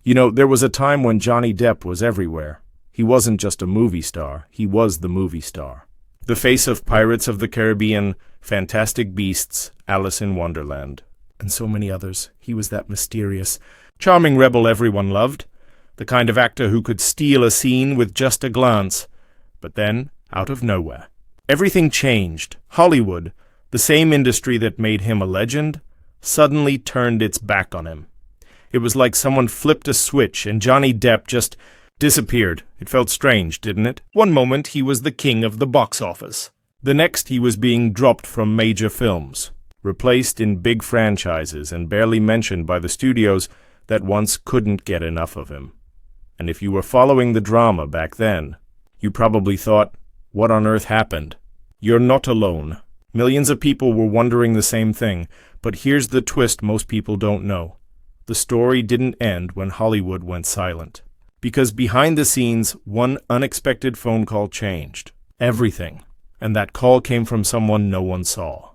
You know, there was a time when Johnny Depp was everywhere. He wasn't just a movie star, he was the movie star. The face of Pirates of the Caribbean, Fantastic Beasts, Alice in Wonderland, and so many others. He was that mysterious, charming rebel everyone loved, the kind of actor who could steal a scene with just a glance. But then, out of nowhere, everything changed. Hollywood, the same industry that made him a legend, suddenly turned its back on him. It was like someone flipped a switch and Johnny Depp just disappeared. It felt strange, didn't it? One moment he was the king of the box office. The next he was being dropped from major films, replaced in big franchises and barely mentioned by the studios that once couldn't get enough of him. And if you were following the drama back then, you probably thought, what on earth happened? You're not alone. Millions of people were wondering the same thing, but here's the twist most people don't know. The story didn't end when Hollywood went silent. Because behind the scenes, one unexpected phone call changed everything. And that call came from someone no one saw.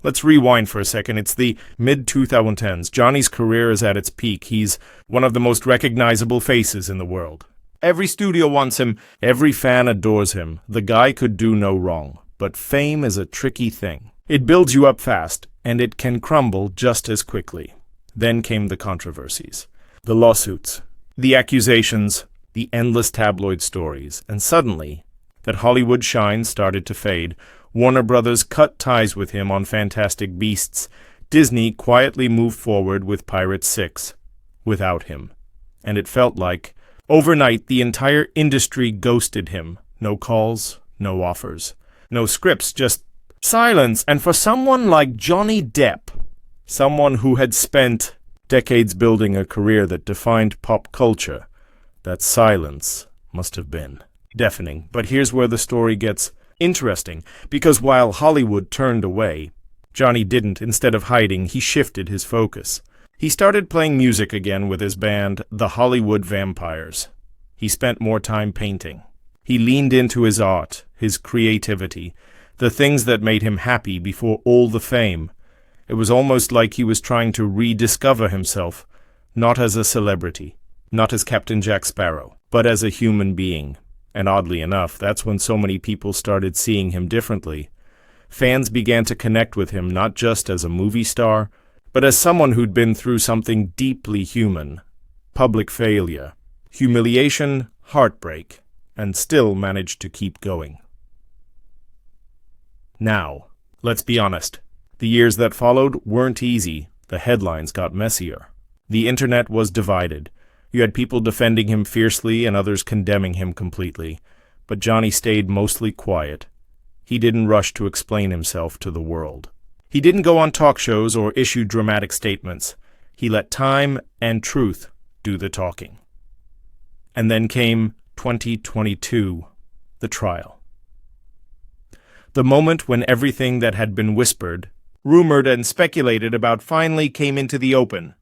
Let's rewind for a second. It's the mid-2010s. Johnny's career is at its peak. He's one of the most recognizable faces in the world. Every studio wants him. Every fan adores him. The guy could do no wrong. But fame is a tricky thing. It builds you up fast, and it can crumble just as quickly. Then came the controversies, the lawsuits, the accusations, the endless tabloid stories, and suddenly, that Hollywood shine started to fade. Warner Brothers cut ties with him on Fantastic Beasts. Disney quietly moved forward with Pirates 6, without him. And it felt like, overnight, the entire industry ghosted him. No calls, no offers, no scripts, just silence. And for someone like Johnny Depp, someone who had spent decades building a career that defined pop culture, that silence must have been deafening. But here's where the story gets interesting, because while Hollywood turned away, Johnny didn't. Instead of hiding, he shifted his focus. He started playing music again with his band, the Hollywood Vampires. He spent more time painting. He leaned into his art, his creativity, the things that made him happy before all the fame. It was almost like he was trying to rediscover himself, not as a celebrity, not as Captain Jack Sparrow, but as a human being. And oddly enough, that's when so many people started seeing him differently. Fans began to connect with him not just as a movie star, but as someone who'd been through something deeply human. Public failure, humiliation, heartbreak, and still managed to keep going. Now, let's be honest. The years that followed weren't easy. The headlines got messier. The internet was divided. You had people defending him fiercely and others condemning him completely. But Johnny stayed mostly quiet. He didn't rush to explain himself to the world. He didn't go on talk shows or issue dramatic statements. He let time and truth do the talking. And then came 2022, the trial. The moment when everything that had been whispered, rumored, and speculated about finally came into the open.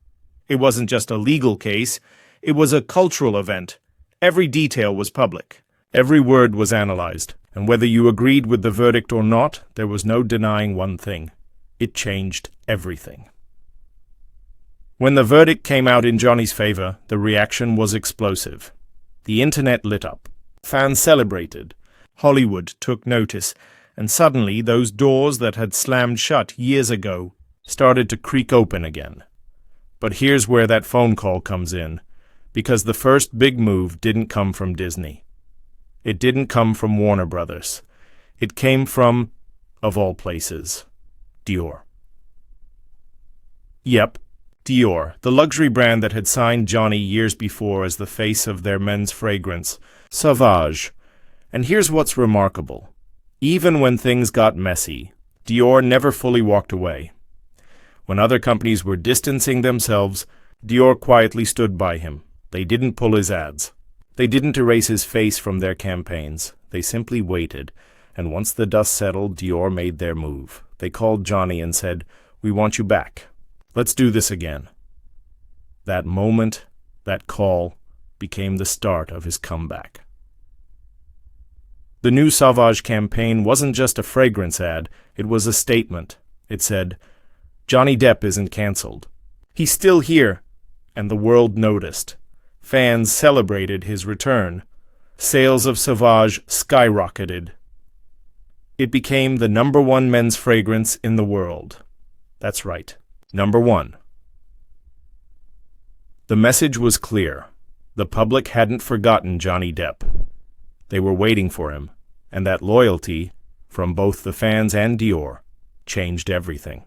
It wasn't just a legal case, it was a cultural event. Every detail was public. Every word was analyzed. And whether you agreed with the verdict or not, there was no denying one thing. It changed everything. When the verdict came out in Johnny's favor, the reaction was explosive. The internet lit up. Fans celebrated. Hollywood took notice. And suddenly, those doors that had slammed shut years ago started to creak open again. But here's where that phone call comes in, because the first big move didn't come from Disney. It didn't come from Warner Brothers. It came from, of all places, Dior. Yep, Dior, the luxury brand that had signed Johnny years before as the face of their men's fragrance, Sauvage. And here's what's remarkable. Even when things got messy, Dior never fully walked away. When other companies were distancing themselves, Dior quietly stood by him. They didn't pull his ads. They didn't erase his face from their campaigns. They simply waited, and once the dust settled, Dior made their move. They called Johnny and said, "We want you back. Let's do this again." That moment, that call, became the start of his comeback. The new Sauvage campaign wasn't just a fragrance ad, it was a statement. It said, "Johnny Depp isn't cancelled. He's still here." And the world noticed. Fans celebrated his return. Sales of Sauvage skyrocketed. It became the #1 men's fragrance in the world. That's right, #1. The message was clear. The public hadn't forgotten Johnny Depp. They were waiting for him, and that loyalty, from both the fans and Dior, changed everything.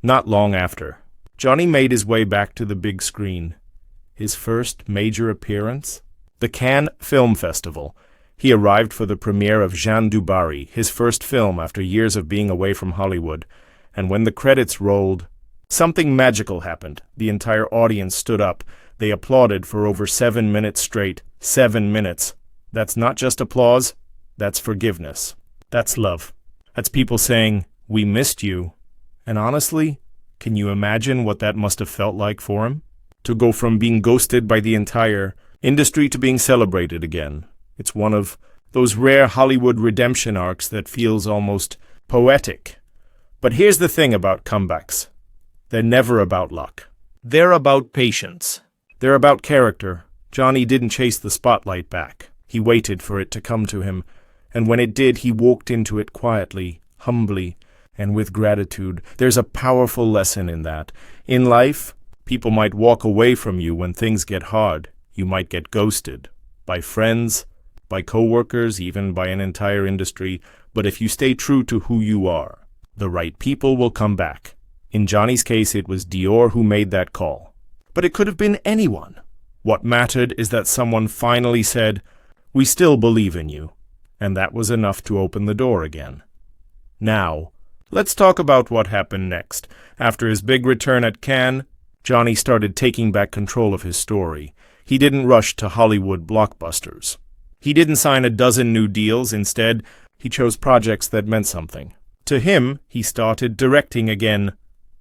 Not long after, Johnny made his way back to the big screen. His first major appearance? The Cannes Film Festival. He arrived for the premiere of Jeanne du Barry, his first film after years of being away from Hollywood, and when the credits rolled, something magical happened. The entire audience stood up. They applauded for over 7 minutes straight. 7 minutes. That's not just applause, that's forgiveness. That's love. That's people saying, "We missed you." And honestly, can you imagine what that must have felt like for him? To go from being ghosted by the entire industry to being celebrated again. It's one of those rare Hollywood redemption arcs that feels almost poetic. But here's the thing about comebacks. They're never about luck. They're about patience. They're about character. Johnny didn't chase the spotlight back. He waited for it to come to him, and when it did, he walked into it quietly, humbly, and with gratitude. There's a powerful lesson in that. In life, people might walk away from you when things get hard. You might get ghosted by friends, by coworkers, even by an entire industry. But if you stay true to who you are, the right people will come back. In Johnny's case, it was Dior who made that call. But it could have been anyone. What mattered is that someone finally said, "We still believe in you." And that was enough to open the door again. Now, let's talk about what happened next. After his big return at Cannes, Johnny started taking back control of his story. He didn't rush to Hollywood blockbusters. He didn't sign a dozen new deals. Instead, he chose projects that meant something. To him, he started directing again,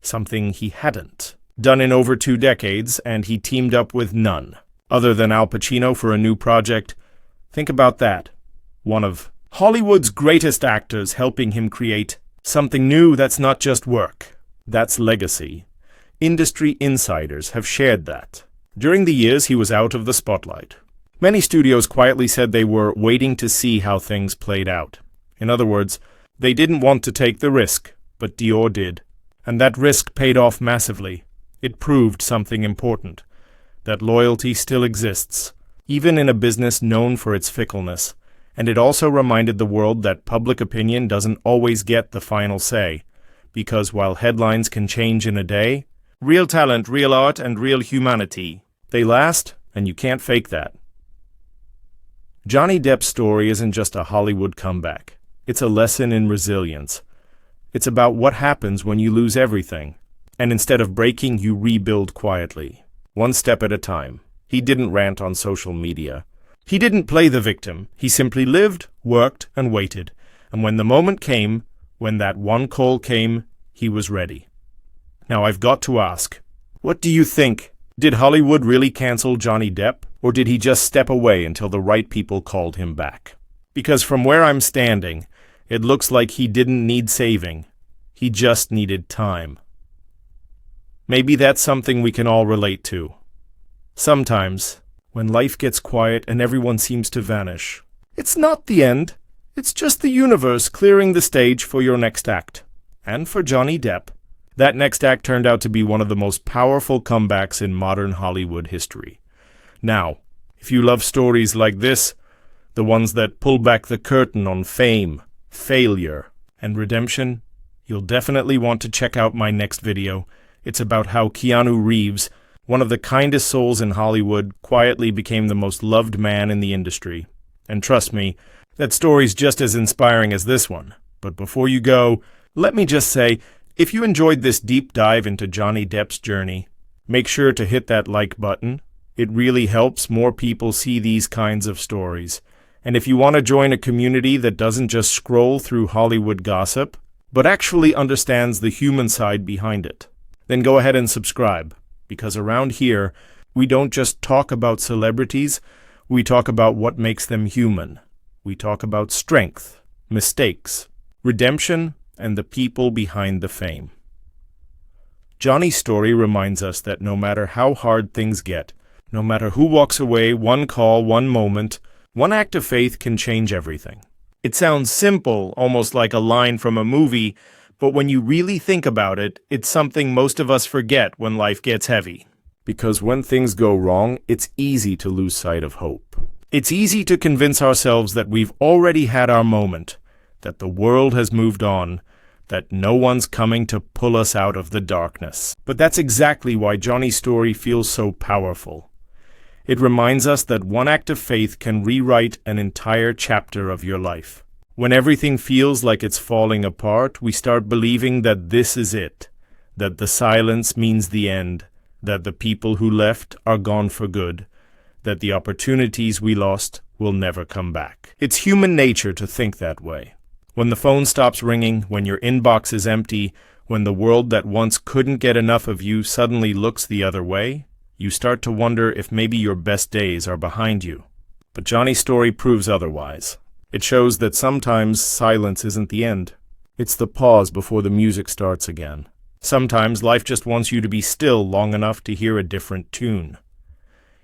something he hadn't done in over 2 decades, and he teamed up with none other than Al Pacino for a new project. Think about that. One of Hollywood's greatest actors helping him create something new that's not just work. That's legacy. Industry insiders have shared that. During the years he was out of the spotlight, many studios quietly said they were waiting to see how things played out. In other words, they didn't want to take the risk, but Dior did. And that risk paid off massively. It proved something important, that loyalty still exists, even in a business known for its fickleness. And it also reminded the world that public opinion doesn't always get the final say, because while headlines can change in a day, real talent, real art, and real humanity, they last, and you can't fake that. Johnny Depp's story isn't just a Hollywood comeback. It's a lesson in resilience. It's about what happens when you lose everything, and instead of breaking, you rebuild quietly, one step at a time. He didn't rant on social media. He didn't play the victim. He simply lived, worked, and waited. And when the moment came, when that one call came, he was ready. Now I've got to ask, what do you think? Did Hollywood really cancel Johnny Depp, or did he just step away until the right people called him back? Because from where I'm standing, it looks like he didn't need saving. He just needed time. Maybe that's something we can all relate to. Sometimes, when life gets quiet and everyone seems to vanish, it's not the end. It's just the universe clearing the stage for your next act. And for Johnny Depp, that next act turned out to be one of the most powerful comebacks in modern Hollywood history. Now, if you love stories like this, the ones that pull back the curtain on fame, failure, and redemption, you'll definitely want to check out my next video. It's about how Keanu Reeves, one of the kindest souls in Hollywood, quietly became the most loved man in the industry. And trust me, that story's just as inspiring as this one. But before you go, let me just say, if you enjoyed this deep dive into Johnny Depp's journey, make sure to hit that like button. It really helps more people see these kinds of stories. And if you want to join a community that doesn't just scroll through Hollywood gossip, but actually understands the human side behind it, then go ahead and subscribe. Because around here, we don't just talk about celebrities, we talk about what makes them human. We talk about strength, mistakes, redemption, and the people behind the fame. Johnny's story reminds us that no matter how hard things get, No matter who walks away, one call, one moment, one act of faith can change everything. It sounds simple, almost like a line from a movie, but when you really think about it, it's something most of us forget when life gets heavy. Because when things go wrong, it's easy to lose sight of hope. It's easy to convince ourselves that we've already had our moment, that the world has moved on, that no one's coming to pull us out of the darkness. But that's exactly why Johnny's story feels so powerful. It reminds us that one act of faith can rewrite an entire chapter of your life. When everything feels like it's falling apart, we start believing that this is it, that the silence means the end, that the people who left are gone for good, that the opportunities we lost will never come back. It's human nature to think that way. When the phone stops ringing, when your inbox is empty, when the world that once couldn't get enough of you suddenly looks the other way, you start to wonder if maybe your best days are behind you. But Johnny's story proves otherwise. It shows that sometimes silence isn't the end. It's the pause before the music starts again. Sometimes life just wants you to be still long enough to hear a different tune.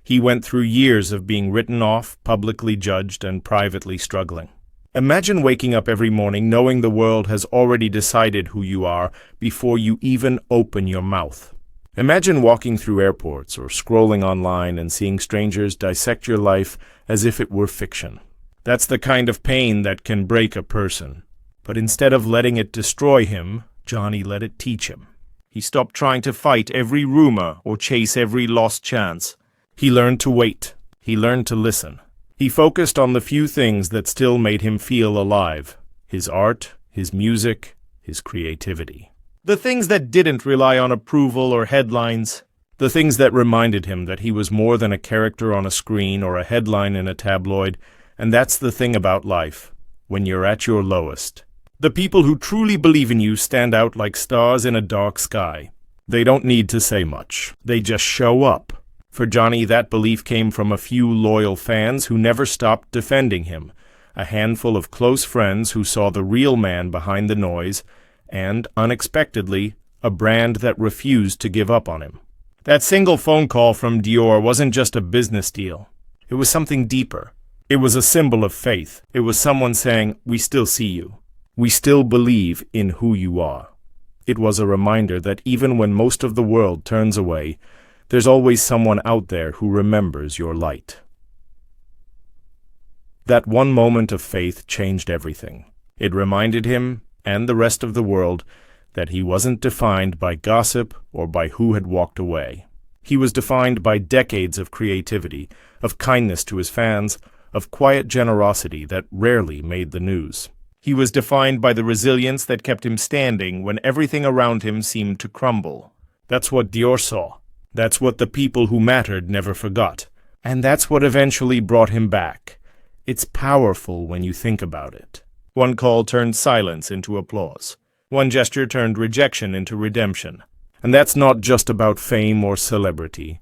He went through years of being written off, publicly judged, and privately struggling. Imagine waking up every morning knowing the world has already decided who you are before you even open your mouth. Imagine walking through airports or scrolling online and seeing strangers dissect your life as if it were fiction. That's the kind of pain that can break a person. But instead of letting it destroy him, Johnny let it teach him. He stopped trying to fight every rumor or chase every lost chance. He learned to wait. He learned to listen. He focused on the few things that still made him feel alive: his art, his music, his creativity. The things that didn't rely on approval or headlines. The things that reminded him that he was more than a character on a screen or a headline in a tabloid. And that's the thing about life, when you're at your lowest. The people who truly believe in you stand out like stars in a dark sky. They don't need to say much. They just show up. For Johnny, that belief came from a few loyal fans who never stopped defending him, a handful of close friends who saw the real man behind the noise, and, unexpectedly, a brand that refused to give up on him. That single phone call from Dior wasn't just a business deal. It was something deeper. It was a symbol of faith. It was someone saying, "We still see you. We still believe in who you are." It was a reminder that even when most of the world turns away, there's always someone out there who remembers your light. That one moment of faith changed everything. It reminded him, and the rest of the world, that he wasn't defined by gossip or by who had walked away. He was defined by decades of creativity, of kindness to his fans, of quiet generosity that rarely made the news. He was defined by the resilience that kept him standing when everything around him seemed to crumble. That's what Dior saw. That's what the people who mattered never forgot. And that's what eventually brought him back. It's powerful when you think about it. One call turned silence into applause. One gesture turned rejection into redemption. And that's not just about fame or celebrity.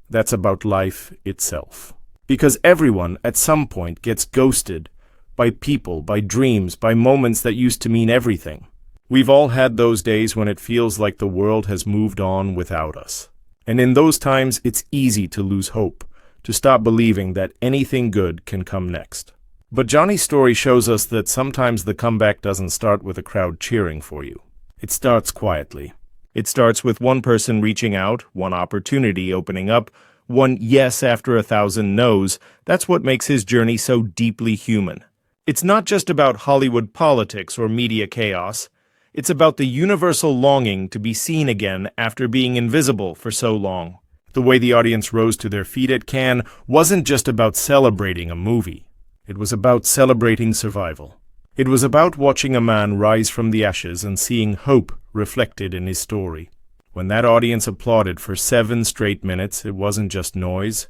That's about life itself. Because everyone, at some point, gets ghosted by people, by dreams, by moments that used to mean everything. We've all had those days when it feels like the world has moved on without us. And in those times, it's easy to lose hope, to stop believing that anything good can come next. But Johnny's story shows us that sometimes the comeback doesn't start with a crowd cheering for you. It starts quietly. It starts with one person reaching out, one opportunity opening up, one yes after 1,000 no's. That's what makes his journey so deeply human. It's not just about Hollywood politics or media chaos. It's about the universal longing to be seen again after being invisible for so long. The way the audience rose to their feet at Cannes wasn't just about celebrating a movie. It was about celebrating survival. It was about watching a man rise from the ashes and seeing hope reflected in his story. When that audience applauded for 7 straight minutes, it wasn't just noise.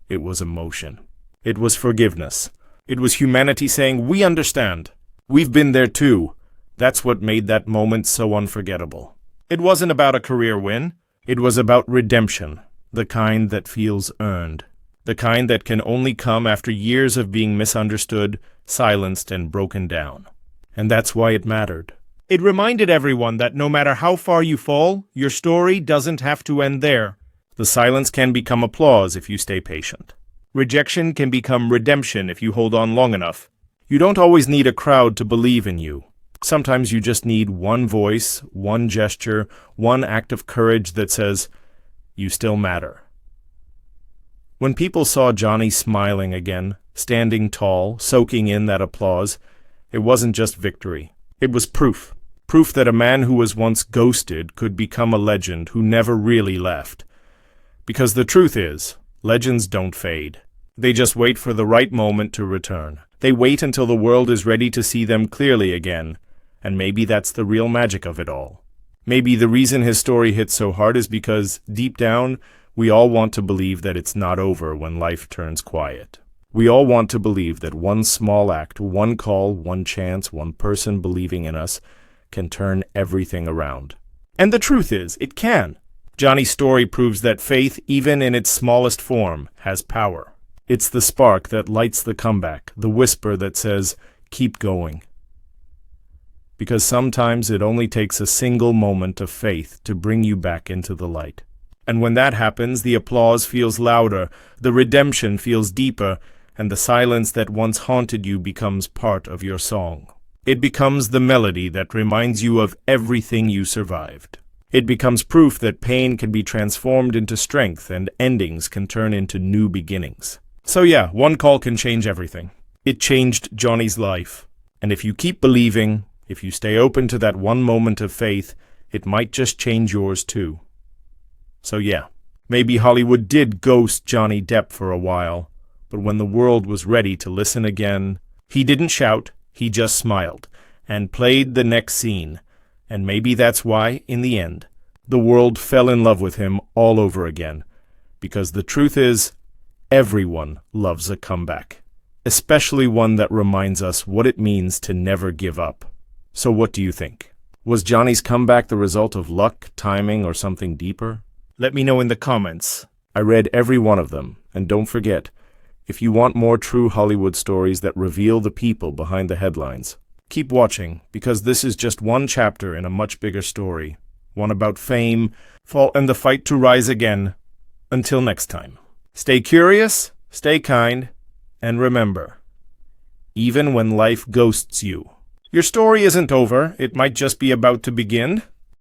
It was emotion. It was forgiveness. It was humanity saying, "We understand. We've been there too." That's what made that moment so unforgettable. It wasn't about a career win. It was about redemption, the kind that feels earned. The kind that can only come after years of being misunderstood, silenced, and broken down. And that's why it mattered. It reminded everyone that no matter how far you fall, your story doesn't have to end there. The silence can become applause if you stay patient. Rejection can become redemption if you hold on long enough. You don't always need a crowd to believe in you. Sometimes you just need one voice, one gesture, one act of courage that says, "You still matter." When people saw Johnny smiling again, standing tall, soaking in that applause, it wasn't just victory. It was proof. Proof that a man who was once ghosted could become a legend who never really left. Because the truth is, legends don't fade. They just wait for the right moment to return. They wait until the world is ready to see them clearly again, and maybe that's the real magic of it all. Maybe the reason his story hits so hard is because, deep down, we all want to believe that it's not over when life turns quiet. We all want to believe that one small act, one call, one chance, one person believing in us can turn everything around. And the truth is, it can. Johnny's story proves that faith, even in its smallest form, has power. It's the spark that lights the comeback, the whisper that says, "Keep going." Because sometimes it only takes a single moment of faith to bring you back into the light. And when that happens, the applause feels louder, the redemption feels deeper, and the silence that once haunted you becomes part of your song. It becomes the melody that reminds you of everything you survived. It becomes proof that pain can be transformed into strength and endings can turn into new beginnings. So yeah, one call can change everything. It changed Johnny's life. And if you keep believing, if you stay open to that one moment of faith, it might just change yours too. So yeah, maybe Hollywood did ghost Johnny Depp for a while, but when the world was ready to listen again, he didn't shout, he just smiled, and played the next scene. And maybe that's why, in the end, the world fell in love with him all over again. Because the truth is, everyone loves a comeback, especially one that reminds us what it means to never give up. So what do you think? Was Johnny's comeback the result of luck, timing, or something deeper? Let me know in the comments. I read every one of them, and don't forget, if you want more true Hollywood stories that reveal the people behind the headlines, keep watching, because this is just one chapter in a much bigger story, one about fame, fall, and the fight to rise again. Until next time, stay curious, stay kind, and remember, even when life ghosts you, your story isn't over, it might just be about to begin.